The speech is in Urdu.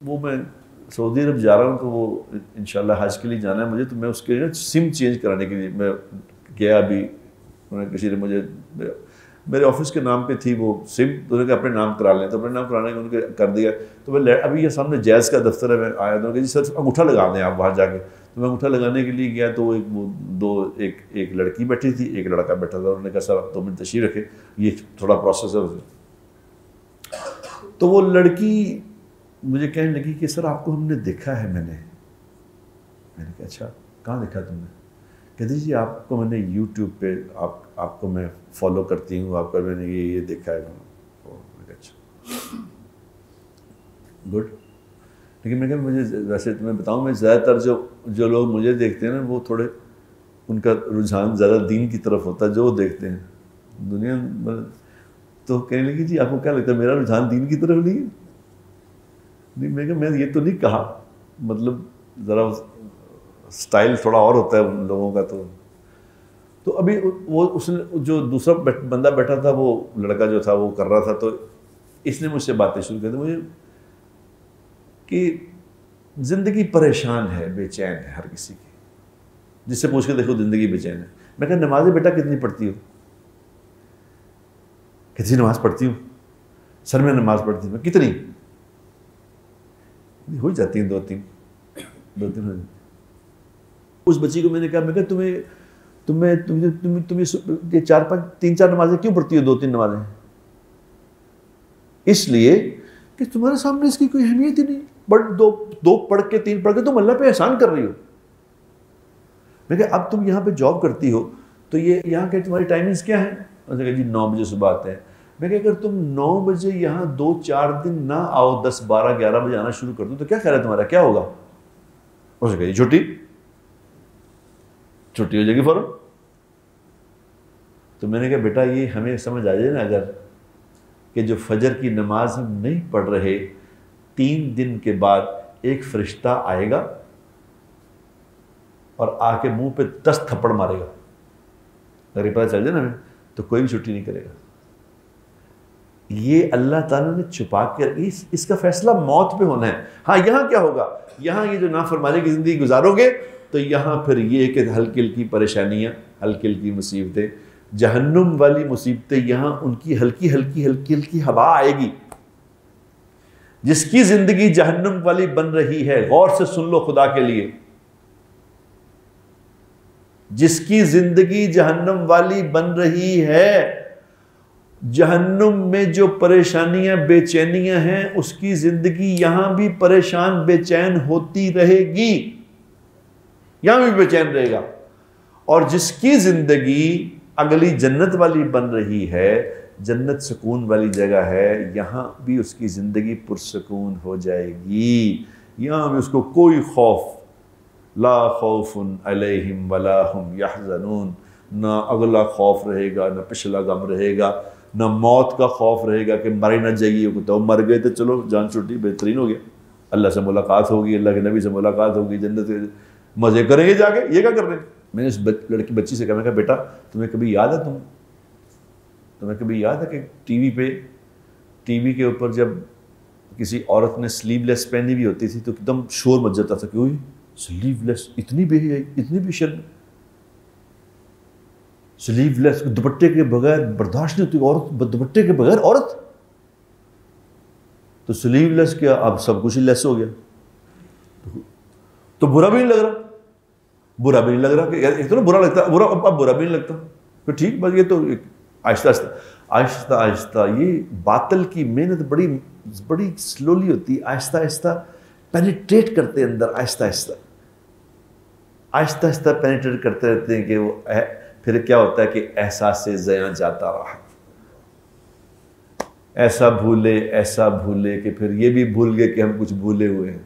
وہ میں سعودی عرب جا رہا ہوں تو وہ انشاءاللہ حج کے لیے جانا ہے مجھے، تو میں اس کے لیے سم چینج کرانے کے لیے میں گیا ابھی. انہوں نے کسی نے مجھے میرے آفس کے نام پہ تھی وہ سم، تو انہوں نے کہا اپنے نام کرا لیں، تو اپنے نام کرانے کا انہوں نے کر دیا. تو میں ابھی یہ سامنے جیز کا دفتر ہے، میں آیا تو جی سر انگوٹھا لگا دیں آپ وہاں جا کے. تو میں انگوٹھا لگانے کے لیے گیا تو ایک لڑکی بیٹھی تھی، ایک لڑکا بیٹھا تھا. انہوں نے کہا سر آپ 2 منٹ تشریف رکھے، یہ تھوڑا پروسیس ہے. تو وہ لڑکی مجھے کہنے لگی کہ سر آپ کو ہم نے دیکھا ہے. میں نے کہا اچھا کہاں دیکھا تم نے؟ کہتی جی آپ کو میں نے یوٹیوب پہ آپ کو میں فالو کرتی ہوں، آپ کا میں نے یہ دیکھا ہے. اچھا گڈ. لیکن میں کہا مجھے ویسے تمہیں بتاؤں، میں زیادہ تر جو لوگ مجھے دیکھتے ہیں نا وہ تھوڑے ان کا رجحان زیادہ دین کی طرف ہوتا ہے جو وہ دیکھتے ہیں دنیا. تو کہنے لگی جی آپ کو کیا لگتا ہے میرا رجحان دین کی طرف نہیں ہے؟ نہیں میں کہا میں یہ تو نہیں کہا، مطلب ذرا سٹائل تھوڑا اور ہوتا ہے ان لوگوں کا. تو ابھی وہ اس نے جو دوسرا بندہ بیٹھا تھا، وہ لڑکا جو تھا وہ کر رہا تھا، تو اس نے مجھ سے باتیں شروع کر دی مجھے کہ زندگی پریشان ہے، بے چین ہے ہر کسی کی. جس سے پوچھ کے دیکھو زندگی بے چین ہے. میں کہا نمازیں بیٹا کتنی پڑھتی ہو؟ کتنی نماز پڑھتی ہوں سر میں نماز پڑھتی ہوں. کتنی؟ ہو جاتی ہیں 2-3 ہو جاتی. اس بچی کو میں نے کہا تمہیں 3-4 نمازیں کیوں پڑھتی ہو؟ 2-3 نمازیں اس لیے کہ تمہارے سامنے اس کی کوئی اہمیت ہی نہیں. دو پڑھ کے 3 پڑھ کے تم اللہ پہ احسان کر رہی ہو. میں کہا اب تم یہاں پہ جاب کرتی ہو تو یہ یہاں کے تمہاری ٹائمنگز کیا ہیں؟ انہوں نے کہا جی 9 بجے صبح آتے ہیں. میں کہا اگر تم 9 بجے یہاں 2-4 دن نہ آؤ، 10-12-11 بجے آنا شروع کر دو تو کیا خیال ہے تمہارا کیا ہوگا؟ اس نے کہا جی چھٹی ہو جائے گی فوراً. تو میں نے کہا بیٹا یہ ہمیں سمجھ آ جائے نا اگر کہ جو فجر کی نماز ہم نہیں پڑھ رہے، 3 دن کے بعد ایک فرشتہ آئے گا اور آ کے منہ پہ 10 تھپڑ مارے گا. اگر یہ پتہ چل جائے نا ہمیں تو کوئی بھی چھٹی نہیں کرے گا. یہ اللہ تعالیٰ نے چھپا کے اس کا فیصلہ موت پہ ہونا ہے. ہاں یہاں کیا ہوگا؟ یہاں یہ جو نافرمانی کی زندگی گزارو گے تو یہاں پھر یہ کہ ہلکی ہلکی پریشانیاں، ہلکی ہلکی مصیبتیں، جہنم والی مصیبتیں یہاں ان کی ہلکی ہلکی ہوا آئے گی. جس کی زندگی جہنم والی بن رہی ہے، غور سے سن لو خدا کے لیے، جس کی زندگی جہنم والی بن رہی ہے، جہنم میں جو پریشانیاں بے چینیاں ہیں اس کی زندگی یہاں بھی پریشان بے چین ہوتی رہے گی، یہاں بھی بے چین رہے گا. اور جس کی زندگی اگلی جنت والی بن رہی ہے، جنت سکون والی جگہ ہے، یہاں بھی اس کی زندگی پرسکون ہو جائے گی. یہاں بھی اس کو کوئی خوف، لا خوف علیہم ولا ہم یحزنون، نہ اگلا خوف رہے گا، نہ پچھلا غم رہے گا، نہ موت کا خوف رہے گا کہ مر نہ جائیے. تو مر گئے تو چلو جان چھوٹی، بہترین ہو گیا، اللہ سے ملاقات ہوگی، اللہ کے نبی سے ملاقات ہوگی، جنت کے مزے کریں گے جا کے. یہ کیا کر رہے ہیں؟ میں نے اس لڑکی بچی سے کہا، میں کہا بیٹا تمہیں کبھی یاد ہے کہ ٹی وی کے اوپر جب کسی عورت نے سلیو لیس پہنی ہوئی ہوتی تھی تو ایک دم شور مچ جاتا تھا کہ اوہ سلیو لیس، اتنی بے شرم، سلیو لیس دوپٹے کے بغیر برداشت نہیں ہوتی عورت، دوپٹے کے بغیر عورت. تو سلیو لیس کیا، اب سب کچھ لیس ہو گیا تو برا بھی نہیں لگ رہا کہ ایک تو برا لگتا، اب برا بھی نہیں لگتا کہ ٹھیک بس. یہ تو آہستہ آہستہ یہ باطل کی محنت بڑی سلولی ہوتی ہے، آہستہ آہستہ پینیٹریٹ کرتے ہیں اندر، آہستہ آہستہ پینیٹریٹ کرتے رہتے ہیں کہ وہ پھر کیا ہوتا ہے کہ احساس زیاں جاتا رہا، ایسا بھولے کہ پھر یہ بھی بھول گئے کہ ہم کچھ بھولے ہوئے ہیں.